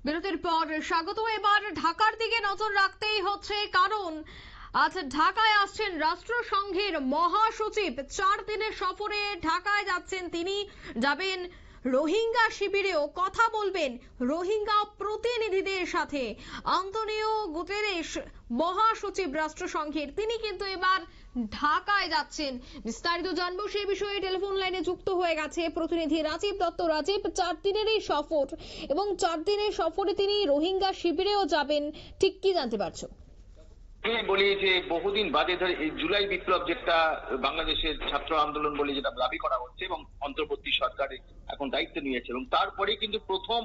বিরতির পর স্বাগত। এবার ঢাকার দিকে নজর রাখতেই হচ্ছে, কারণ আজ ঢাকায় আসছেন রাষ্ট্রসংঘের মহাসচিব। 4 দিনের সফরে ঢাকায় যাচ্ছেন তিনি। যাবেন রোহিঙ্গা শিবিরেও, কথা বলবেন রোহিঙ্গা প্রতিনিধিদের সাথে। আন্তোনিও গুতেরেস মহাসচিব রাষ্ট্রসংঘের, তিনি কিন্তু এবার ঢাকায় যাচ্ছেন। বিস্তারিত জানবো সেই বিষয়ে টেলিফোন লাইনে যুক্ত হয়ে গেছে প্রতিনিধি রাজীব দত্ত। রাজীব, 4 দিনের এই সফর এবং 4 দিনের সফরে তিনি রোহিঙ্গা শিবিরেও যাবেন, ঠিক কি জানতে পারছো? বলি যে বহুদিন বাদে ধরে এই জুলাই বিপ্লব, যেটা বাংলাদেশের ছাত্র আন্দোলন বলে যেটা দাবি করা হচ্ছে, এবং অন্তর্বর্তী সরকারের এখন দায়িত্ব নিয়েছে, এবং তারপরে কিন্তু প্রথম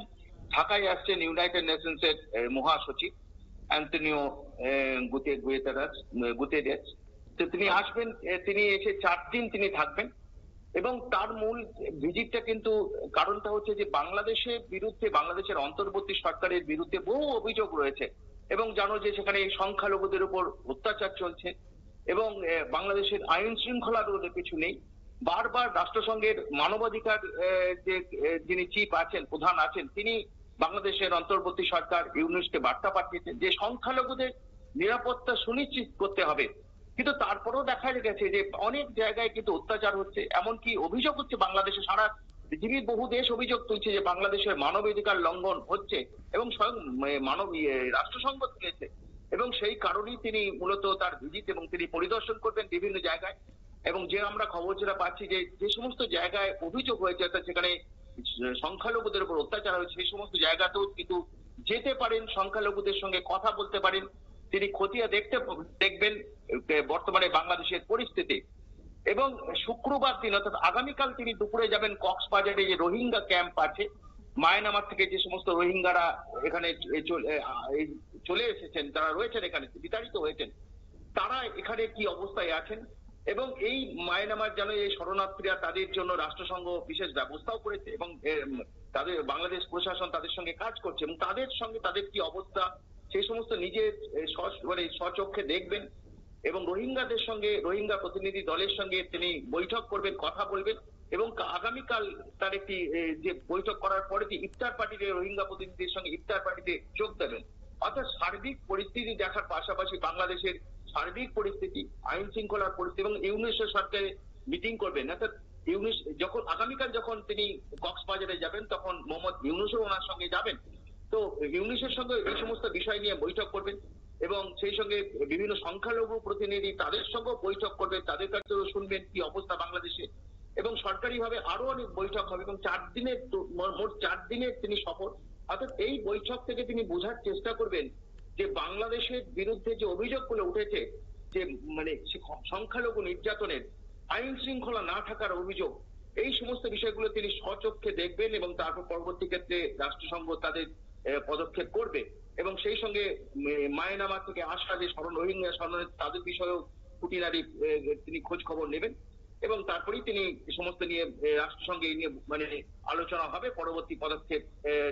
ঢাকায় আসছেন ইউনাইটেড নেশনস এর মহাসচিব অ্যান্টনিও গুতেরেস। তো তিনি আসবেন, তিনি এসে 4 দিন তিনি থাকবেন, এবং তার মূল ভিজিটটা কিন্তু কারণটা হচ্ছে যে বাংলাদেশের বিরুদ্ধে, বাংলাদেশের অন্তর্বর্তী সরকারের বিরুদ্ধে বহু অভিযোগ রয়েছে, এবং জানো যে সেখানে সংখ্যালঘুদের উপর অত্যাচার চলছে, এবং বাংলাদেশের আইন শৃঙ্খলা রোধে কিছু নেই। বারবার রাষ্ট্রসংঘের মানবাধিকার যে যিনি চিফ আছেন, প্রধান আছেন, তিনি বাংলাদেশের অন্তর্বর্তী সরকার ইউনুসকে বার্তা পাঠিয়েছেন যে সংখ্যালঘুদের নিরাপত্তা সুনিশ্চিত করতে হবে। কিন্তু তারপরেও দেখা গেছে যে অনেক জায়গায় কিন্তু অত্যাচার হচ্ছে, এমনকি অভিযোগ হচ্ছে বাংলাদেশে, সারা পৃথিবীর বহু দেশ অভিযোগ তুলছে যে বাংলাদেশের মানবাধিকার লঙ্ঘন হচ্ছে, এবং স্বয়ং রাষ্ট্রসংঘ তুলেছে। এবং সেই কারণেই তিনি মূলত তার ভিজিট, এবং তিনি পরিদর্শন করবেন বিভিন্ন জায়গায়। এবং যে আমরা খবর যেটা পাচ্ছি যে যে সমস্ত জায়গায় অভিযোগ হয়েছে, অর্থাৎ সেখানে সংখ্যালঘুদের উপর অত্যাচার হয়েছে, সেই সমস্ত জায়গাতেও কিন্তু যেতে পারেন, সংখ্যালঘুদের সঙ্গে কথা বলতে পারেন, তিনি খতিয়ে দেখবেন বর্তমানে বাংলাদেশের পরিস্থিতি। এবং শুক্রবার দিন অর্থাৎ আগামীকাল তিনি দুপুরে যাবেন কক্সবাজারে, যে রোহিঙ্গা ক্যাম্প আছে, মায়ানমার থেকে যে সমস্ত রোহিঙ্গারা এখানে চলে এসেছেন, তারা রয়েছেন এখানে, বিতাড়িত হয়েছেন, তারা এখানে কি অবস্থায় আছেন। এবং এই মায়ানমার যেন এই শরণার্থীরা, তাদের জন্য রাষ্ট্রসংঘ বিশেষ ব্যবস্থাও করেছে, এবং তাদের বাংলাদেশ প্রশাসন তাদের সঙ্গে কাজ করছে, এবং তাদের সঙ্গে তাদের কি অবস্থা সেই সমস্ত নিজের স্বচক্ষে দেখবেন। এবং রোহিঙ্গাদের সঙ্গে, রোহিঙ্গা প্রতিনিধি দলের সঙ্গে তিনি বৈঠক করবেন, কথা বলবেন, এবং আগামীকাল তার একটি যে বৈঠক করার পরে যে ইফতার পার্টিতে, রোহিঙ্গা প্রতিনিধির সঙ্গে ইফতার পার্টিতে যোগ দেবেন। অর্থাৎ সার্বিক পরিস্থিতি দেখার পাশাপাশি বাংলাদেশের সার্বিক পরিস্থিতি, আইন শৃঙ্খলার পরিস্থিতি, এবং ইউনিসের সরকারে মিটিং করবেন। অর্থাৎ ইউনিস যখন আগামীকাল যখন তিনি কক্সবাজারে যাবেন, তখন মোহাম্মদ ইউনুসও ওনার সঙ্গে যাবেন। তো ইউনিসের সঙ্গে এই সমস্ত বিষয় নিয়ে বৈঠক করবেন, এবং সেই সঙ্গে বিভিন্ন সংখ্যালঘু প্রতিনিধি, তাদের সঙ্গেও বৈঠক করবেন, তাদের কাছেও শুনবেন কি অবস্থা বাংলাদেশে। এবং সরকারিভাবে আরো অনেক বৈঠক হবে, এবং 4 দিনের মোট 4 দিনের তিনি সফর। অর্থাৎ এই বৈঠক থেকে তিনি বোঝার চেষ্টা করবেন যে বাংলাদেশের বিরুদ্ধে যে অভিযোগগুলো উঠেছে, যে মানে সংখ্যালঘু নির্যাতনের, আইন শৃঙ্খলা না থাকার অভিযোগ, এই সমস্ত বিষয়গুলো তিনি স্বচক্ষে দেখবেন, এবং তারপর পরবর্তী ক্ষেত্রে রাষ্ট্রসংঘ তাদের পদক্ষেপ করবে। এবং সেই সঙ্গে মায়ানমার থেকে আসা যে রোহিঙ্গা শরণার্থী, তাদের বিষয়েও খুঁটিনাটি তিনি খোঁজ খবর নেবেন, এবং তারপরেই তিনি সমস্ত নিয়ে রাষ্ট্রসংঘে নিয়ে মানে আলোচনা হবে, পরবর্তী পদক্ষেপ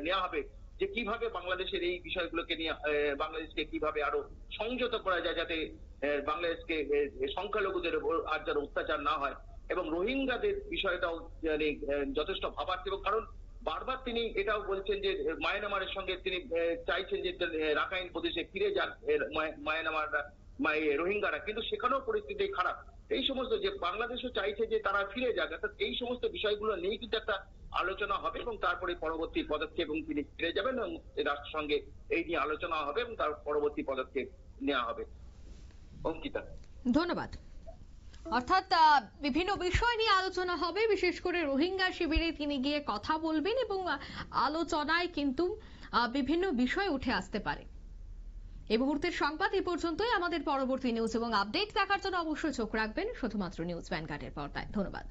নেওয়া হবে যে কিভাবে বাংলাদেশের এই বিষয়গুলোকে নিয়ে বাংলাদেশকে কিভাবে আরো সংযত করা যায়, যাতে বাংলাদেশকে সংখ্যালঘুদের উপর আর যারা অত্যাচার না হয়, এবং রোহিঙ্গাদের বিষয়টাও মানে যথেষ্ট ভাবার। এবং কারণ বারবার তিনি এটাও বলছেন যে মায়ানমারের সঙ্গে তিনি চাইছেন যে রাখাইন প্রদেশে ফিরে যান মায়ানমাররা, রোহিঙ্গারা, কিন্তু সেখানেও পরিস্থিতি খারাপ। এই সমস্ত যে বাংলাদেশও চাইছে যে তারা ফিরে যাক, অর্থাৎ এই সমস্ত বিষয়গুলো নিয়ে কিন্তু একটা আলোচনা হবে, এবং তারপরে পরবর্তী পদক্ষেপ, এবং তিনি ফিরে যাবেন, এবং রাষ্ট্রসংঘে এই নিয়ে আলোচনা হবে, এবং তার পরবর্তী পদক্ষেপ নেওয়া হবে। অঙ্কিতা, ধন্যবাদ। অর্থাৎ বিভিন্ন বিষয় নিয়ে আলোচনা হবে, বিশেষ করে রোহিঙ্গা শিবিরে তিনি গিয়ে কথা বলবেন, এবং আলোচনায় কিন্তু বিভিন্ন বিষয় উঠে আসতে পারে। এই মুহূর্তের সংবাদ এই পর্যন্তই। আমাদের পরবর্তী নিউজ এবং আপডেট দেখার জন্য অবশ্যই চোখ রাখবেন শুধুমাত্র নিউজ ভ্যানগার্ডের পর্দায়। ধন্যবাদ।